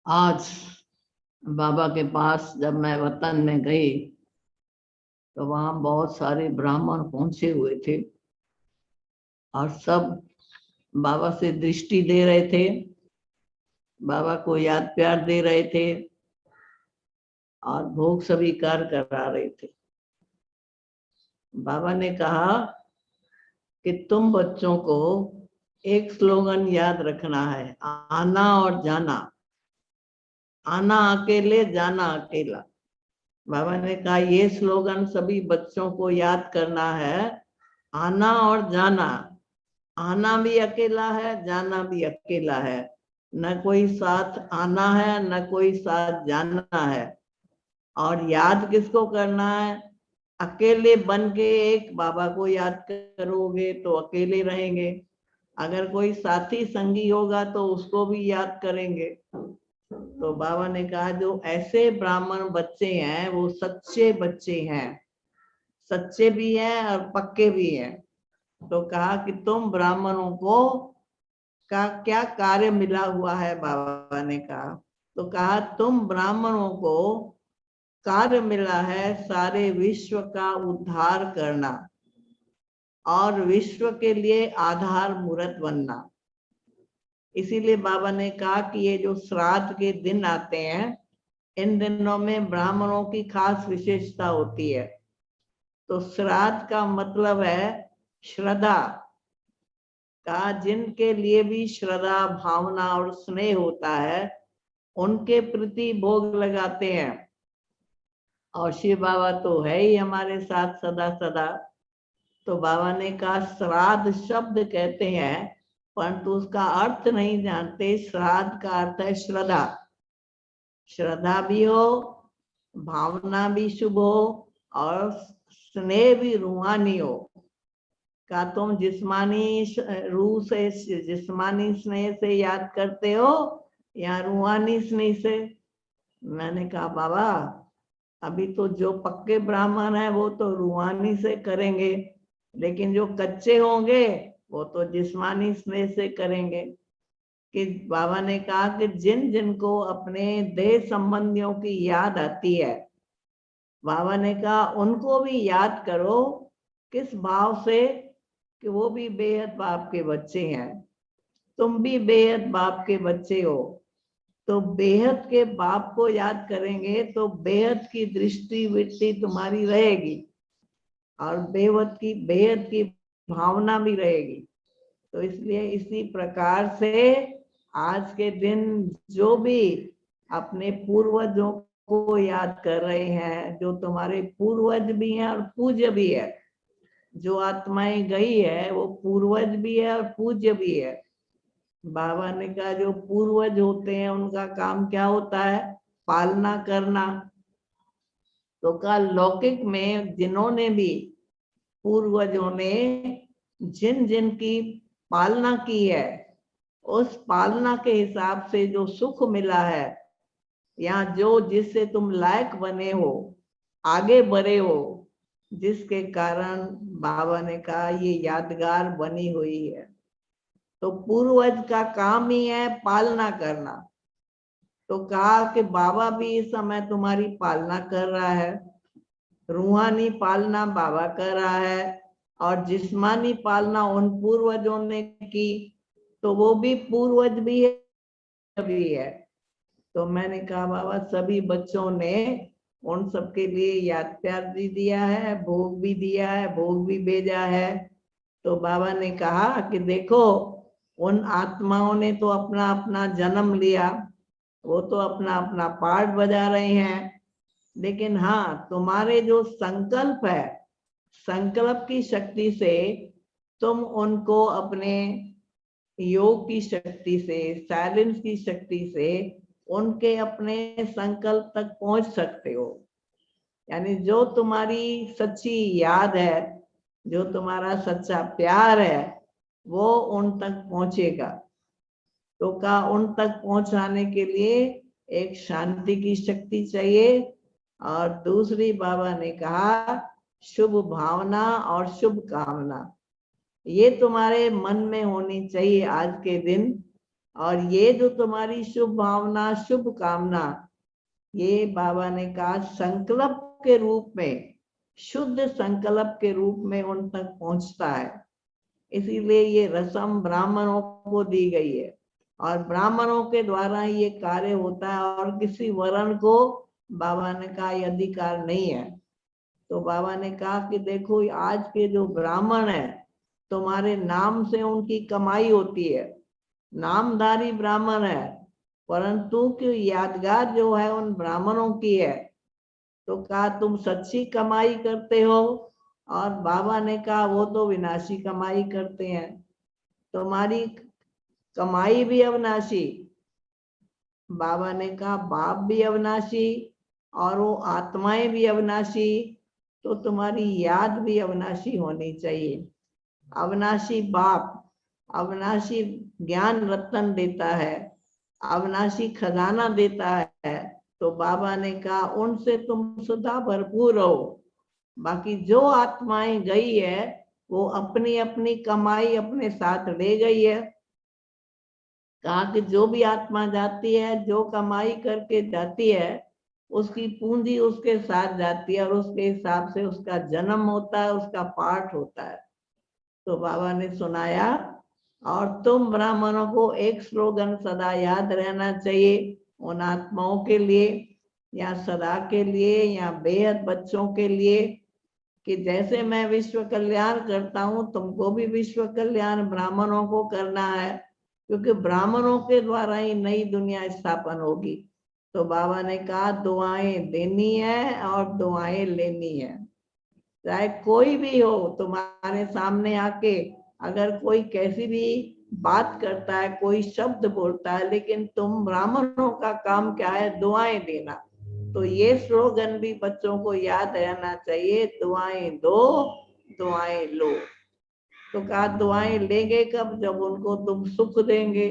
आज बाबा के पास जब मैं वतन में गई तो वहां बहुत सारे ब्राह्मण पहुंचे हुए थे और सब बाबा से दृष्टि दे रहे थे, बाबा को याद प्यार दे रहे थे और भोग स्वीकार करा रहे थे। बाबा ने कहा कि तुम बच्चों को एक स्लोगन याद रखना है, आना और जाना। आना अकेले, जाना अकेला। बाबा ने कहा ये स्लोगन सभी बच्चों को याद करना है, आना और जाना। आना भी अकेला है, जाना भी अकेला है, न कोई साथ आना है न कोई साथ जाना है। और याद किसको करना है? अकेले बन के एक बाबा को याद करोगे तो अकेले रहेंगे, अगर कोई साथी संगी होगा तो उसको भी याद करेंगे। तो बाबा ने कहा जो ऐसे ब्राह्मण बच्चे हैं वो सच्चे बच्चे हैं, सच्चे भी हैं और पक्के भी हैं। तो कहा कि तुम ब्राह्मणों को का क्या कार्य मिला हुआ है? बाबा ने कहा, तो कहा तुम ब्राह्मणों को कार्य मिला है सारे विश्व का उद्धार करना और विश्व के लिए आधार मूर्त बनना। इसीलिए बाबा ने कहा कि ये जो श्राद्ध के दिन आते हैं, इन दिनों में ब्राह्मणों की खास विशेषता होती है। तो श्राद्ध का मतलब है श्रद्धा का, जिनके लिए भी श्रद्धा भावना और स्नेह होता है उनके प्रति भोग लगाते हैं। और शिव बाबा तो है ही हमारे साथ सदा सदा। तो बाबा ने कहा श्राद्ध शब्द कहते हैं परंतु उसका अर्थ नहीं जानते। श्राद्ध का अर्थ है श्रद्धा, श्रद्धा भी हो, भावना भी शुभ हो और स्नेह भी रूहानी हो। का तुम जिस्मानी रूह से, जिस्मानी स्नेह से याद करते हो या रूहानी स्नेह से? मैंने कहा बाबा अभी तो जो पक्के ब्राह्मण है वो तो रूहानी से करेंगे, लेकिन जो कच्चे होंगे वो तो जिस्मानी स्नेह से करेंगे। कि बाबा ने कहा कि जिन जिनको अपने देह संबंधियों की याद आती है, बाबा ने कहा उनको भी याद करो। किस भाव से? कि वो भी बेहद बाप के बच्चे हैं, तुम भी बेहद बाप के बच्चे हो। तो बेहद के बाप को याद करेंगे तो बेहद की दृष्टि वृत्ति तुम्हारी रहेगी और बेहद की भावना भी रहेगी। तो इसलिए इसी प्रकार से आज के दिन जो भी अपने पूर्वजों को याद कर रहे हैं, जो तुम्हारे पूर्वज भी हैं और पूज्य भी है, जो आत्माएं गई है वो पूर्वज भी है और पूज्य भी है। बाबा ने कहा जो पूर्वज होते हैं उनका काम क्या होता है? पालना करना। तो कहा लौकिक में जिन्होंने भी, पूर्वजों ने जिन जिन की पालना की है, उस पालना के हिसाब से जो सुख मिला है या जो जिससे तुम लायक बने हो, आगे बढ़े हो, जिसके कारण बाबा ने कहा ये यादगार बनी हुई है। तो पूर्वज का काम ही है पालना करना। तो कहा कि बाबा भी इस समय तुम्हारी पालना कर रहा है, रूहानी पालना बाबा कर रहा है और जिस्मानी पालना उन पूर्वजों ने की, तो वो भी पूर्वज भी है। तो मैंने कहा बाबा सभी बच्चों ने उन सबके लिए याद प्यार भी दिया है, भोग भी दिया है, भोग भी भेजा है। तो बाबा ने कहा कि देखो उन आत्माओं ने तो अपना अपना जन्म लिया, वो तो अपना अपना पार्ट बजा रहे हैं, लेकिन हाँ तुम्हारे जो संकल्प है, संकल्प की शक्ति से तुम उनको अपने योग की शक्ति से, साइलेंस की शक्ति से उनके अपने संकल्प तक पहुंच सकते हो। यानी जो तुम्हारी सच्ची याद है, जो तुम्हारा सच्चा प्यार है, वो उन तक पहुंचेगा। तो का उन तक पहुंचाने के लिए एक शांति की शक्ति चाहिए और दूसरी बाबा ने कहा शुभ भावना और शुभ कामना, ये तुम्हारे मन में होनी चाहिए आज के दिन। और ये जो तुम्हारी शुभ भावना, शुभ कामना, ये बाबा ने कहा संकल्प के रूप में, शुद्ध संकल्प के रूप में उन तक पहुंचता है। इसीलिए ये रस्म ब्राह्मणों को दी गई है और ब्राह्मणों के द्वारा ये कार्य होता है और किसी वर्ण को बाबा ने कहा ये अधिकार नहीं है। तो बाबा ने कहा कि देखो आज के जो ब्राह्मण है, तुम्हारे नाम से उनकी कमाई होती है, नामधारी ब्राह्मण है, परंतु कि यादगार जो है उन ब्राह्मणों की है। तो कहा तुम सच्ची कमाई करते हो, और बाबा ने कहा वो तो विनाशी कमाई करते हैं। तुम्हारी कमाई भी अविनाशी, बाबा ने कहा बाप भी अविनाशी और वो आत्माएं भी अविनाशी, तो तुम्हारी याद भी अविनाशी होनी चाहिए। अविनाशी बाप अविनाशी ज्ञान रत्न देता है, अविनाशी खजाना देता है। तो बाबा ने कहा उनसे तुम सदा भरपूर रहो। बाकी जो आत्माएं गई है वो अपनी अपनी कमाई अपने साथ ले गई है। कहा कि जो भी आत्मा जाती है, जो कमाई करके जाती है, उसकी पूंजी उसके साथ जाती है और उसके हिसाब से उसका जन्म होता है, उसका पाठ होता है। तो बाबा ने सुनाया, और तुम ब्राह्मणों को एक स्लोगन सदा याद रहना चाहिए उन आत्माओं के लिए, या सदा के लिए, या बेहद बच्चों के लिए, कि जैसे मैं विश्व कल्याण करता हूँ तुमको भी विश्व कल्याण ब्राह्मणों को करना है, क्योंकि ब्राह्मणों के द्वारा ही नई दुनिया स्थापन होगी। तो बाबा ने कहा दुआएं देनी है और दुआएं लेनी है। चाहे कोई भी हो तुम्हारे सामने आके, अगर कोई कैसी भी बात करता है, कोई शब्द बोलता है, लेकिन तुम ब्राह्मणों का काम क्या है? दुआएं देना। तो ये स्लोगन भी बच्चों को याद रहना चाहिए, दुआएं दो, दुआएं लो। तो कहा दुआएं लेंगे कब? जब उनको तुम सुख देंगे,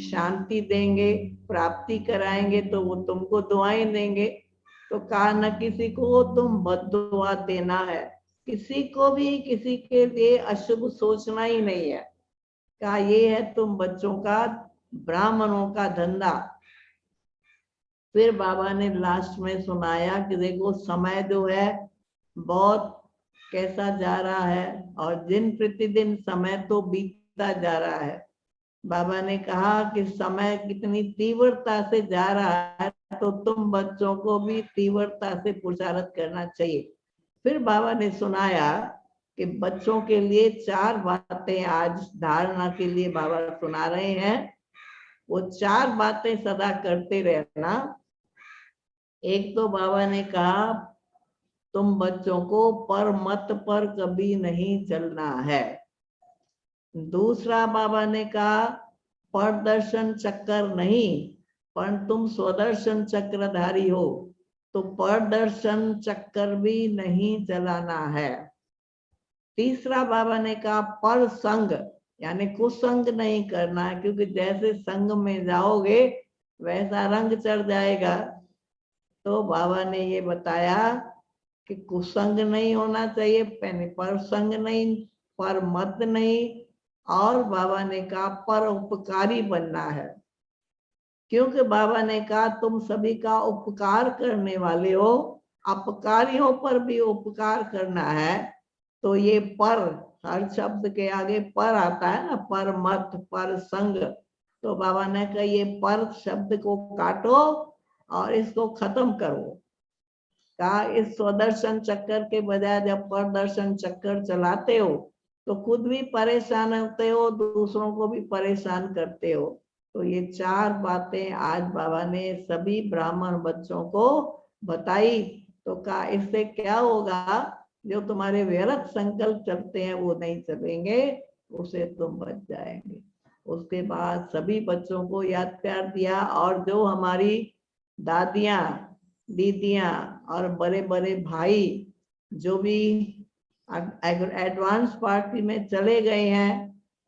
शांति देंगे, प्राप्ति कराएंगे, तो वो तुमको दुआएं देंगे। तो कहा न किसी को तुम बद्दुआ देना है, किसी को भी किसी के लिए अशुभ सोचना ही नहीं है। कहा ये है तुम बच्चों का, ब्राह्मणों का धंधा। फिर बाबा ने लास्ट में सुनाया कि देखो समय जो है बहुत कैसा जा रहा है, और दिन प्रतिदिन समय तो बीतता जा रहा है। बाबा ने कहा कि समय कितनी तीव्रता से जा रहा है, तो तुम बच्चों को भी तीव्रता से पुरुषार्थ करना चाहिए। फिर बाबा ने सुनाया कि बच्चों के लिए 4 बातें आज धारणा के लिए बाबा सुना रहे हैं। वो 4 बातें सदा करते रहना। एक तो बाबा ने कहा तुम बच्चों को पर मत पर कभी नहीं चलना है। दूसरा बाबा ने कहा परदर्शन चक्कर नहीं, पर तुम स्वदर्शन चक्रधारी हो, तो परदर्शन चक्कर भी नहीं चलाना है। तीसरा बाबा ने कहा पर संग, यानी कुसंग नहीं करना है, क्योंकि जैसे संग में जाओगे वैसा रंग चढ़ जाएगा। तो बाबा ने ये बताया कि कुसंग नहीं होना चाहिए, पर संग नहीं, पर मत नहीं, और बाबा ने कहा पर उपकारी बनना है। क्योंकि बाबा ने कहा तुम सभी का उपकार करने वाले हो, अपकारियों पर भी उपकार करना है। तो ये पर, हर शब्द के आगे पर आता है ना, पर मत, पर संग। तो बाबा ने कहा ये पर शब्द को काटो और इसको खत्म करो। कहा इस स्वदर्शन चक्कर के बजाय जब परदर्शन चक्कर चलाते हो तो खुद भी परेशान होते हो, दूसरों को भी परेशान करते हो। तो ये 4 बातें आज बाबा ने सभी ब्राह्मण बच्चों को बताई। तो कहा इससे क्या होगा, जो तुम्हारे व्यर्थ संकल्प चलते हैं वो नहीं चलेंगे, उसे तुम बच जाएंगे। उसके बाद सभी बच्चों को याद प्यार दिया, और जो हमारी दादियां, दीदियां और बड़े बड़े भाई जो भी एडवांस पार्टी में चले गए हैं,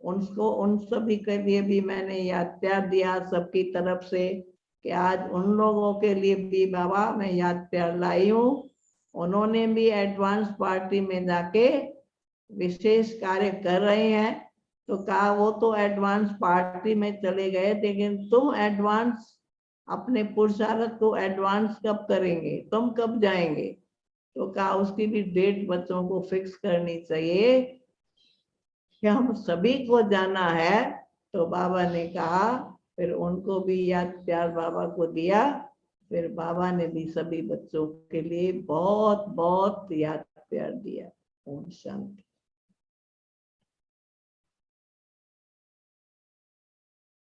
उनको, उन सभी के लिए भी मैंने याद प्यार दिया सबकी तरफ से, कि आज उन लोगों के लिए भी बाबा मैं याद प्यार लाई हूँ। उन्होंने भी एडवांस पार्टी में जाके विशेष कार्य कर रहे हैं। तो कहा वो तो एडवांस पार्टी में चले गए, लेकिन तुम एडवांस अपने पुरुषार्थ को एडवांस कब करेंगे, तुम कब जाएंगे? तो कहा उसकी भी डेट बच्चों को फिक्स करनी चाहिए कि हम सभी को जाना है। तो बाबा ने कहा, फिर उनको भी याद प्यार बाबा को दिया। फिर बाबा ने भी सभी बच्चों के लिए बहुत बहुत याद प्यार दिया। ओम शांति।